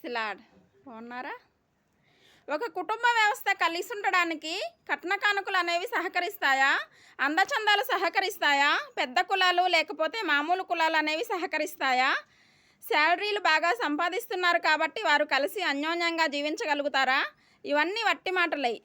Praise lord. బాగున్నారా? ఒక కుటుంబ వ్యవస్థ కలిసి ఉండడానికి కట్న కానుకలు అనేవి సహకరిస్తాయా? అందచందాలు సహకరిస్తాయా? పెద్ద కులాలు లేకపోతే మామూలు కులాలు అనేవి సహకరిస్తాయా? శాలరీలు బాగా సంపాదిస్తున్నారు కాబట్టి వారు కలిసి అన్యోన్యంగా జీవించగలుగుతారా? ఇవన్నీ వట్టి మాటలై.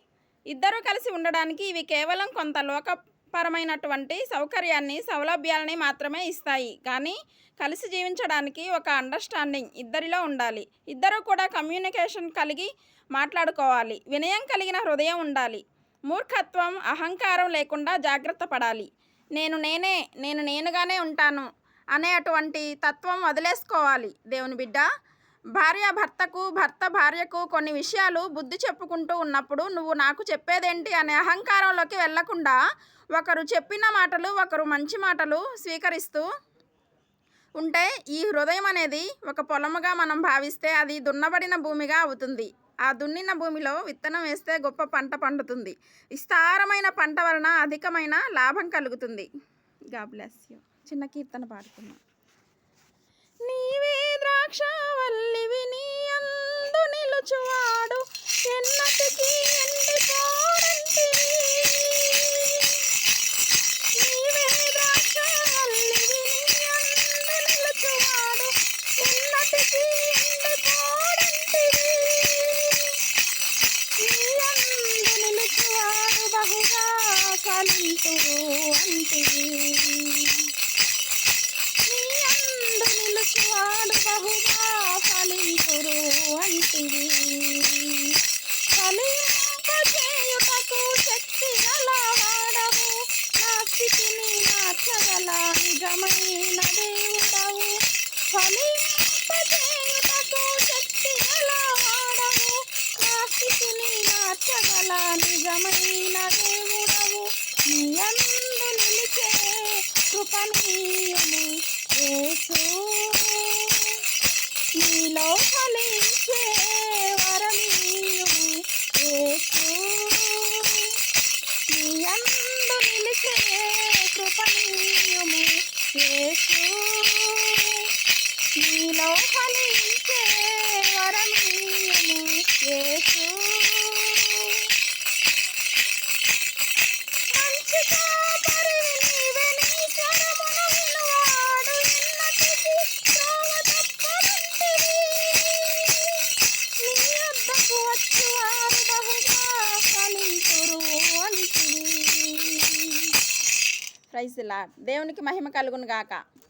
ఇద్దరూ కలిసి ఉండడానికి ఇవి కేవలం కొంత లోకపరమైనటువంటి సౌకర్యాన్ని, సౌలభ్యాలని మాత్రమే ఇస్తాయి. కానీ కలిసి జీవించడానికి ఒక అండర్స్టాండింగ్ ఇద్దరిలో ఉండాలి. ఇద్దరూ కూడా కమ్యూనికేషన్ కలిగి మాట్లాడుకోవాలి. వినయం కలిగిన హృదయం ఉండాలి. మూర్ఖత్వం, అహంకారం లేకుండా జాగ్రత్త పడాలి. నేను నేనుగానే ఉంటాను అనే అటువంటి తత్వం వదిలేసుకోవాలి. దేవుని బిడ్డ, భార్య భర్తకు, భర్త భార్యకు కొన్ని విషయాలు బుద్ధి చెప్పుకుంటూ ఉన్నప్పుడు నువ్వు నాకు చెప్పేదేంటి అనే అహంకారంలోకి వెళ్లకుండా ఒకరు చెప్పిన మాటలు, ఒకరు మంచి మాటలు స్వీకరిస్తూ ఉంటే ఈ హృదయం అనేది ఒక పొలముగా మనం భావిస్తే అది దున్నబడిన భూమిగా అవుతుంది. ఆ దున్నిన భూమిలో విత్తనం వేస్తే గొప్ప పంట పండుతుంది. విస్తారమైన పంట వలన అధికమైన లాభం కలుగుతుంది. God bless you. చిన్న కీర్తన పాడుకున్నాం. నీవే ద్రాక్షవల్లివి, నీ యందు నిలుచువాడు ఎన్నటికీ ఎండిపోడంటివి. నీవే ద్రాక్షవల్లివి, నీ యందు నిలుచువాడు ఎన్నటికీ ఎండిపోడంటివి. నీ యందు నిలుచువాడు బహుగా ఫలింతురు అంటివి. వాడు బహుగా ఫలింతురు అంటివి. ఫలింపచేయుటకు శక్తి గల వాడవు, నా స్థితిని మార్చగల నిజమైన దేవుడవు. ఫలింపచేయుటకు శక్తి గల వాడవు, నా స్థితిని మార్చగల నిజమైన దేవుడవు. నీ యందు నిలిచే కృపణీయము యేసు, నీలో ఫలించే వరమీయుము యేసు. నీ యందు నిలిచే కృపణీయము యేసు, నీలో ఫలించే వరమీయుము యేసు. Praise the Lord. దేవునికి మహిమ కలుగును గాక.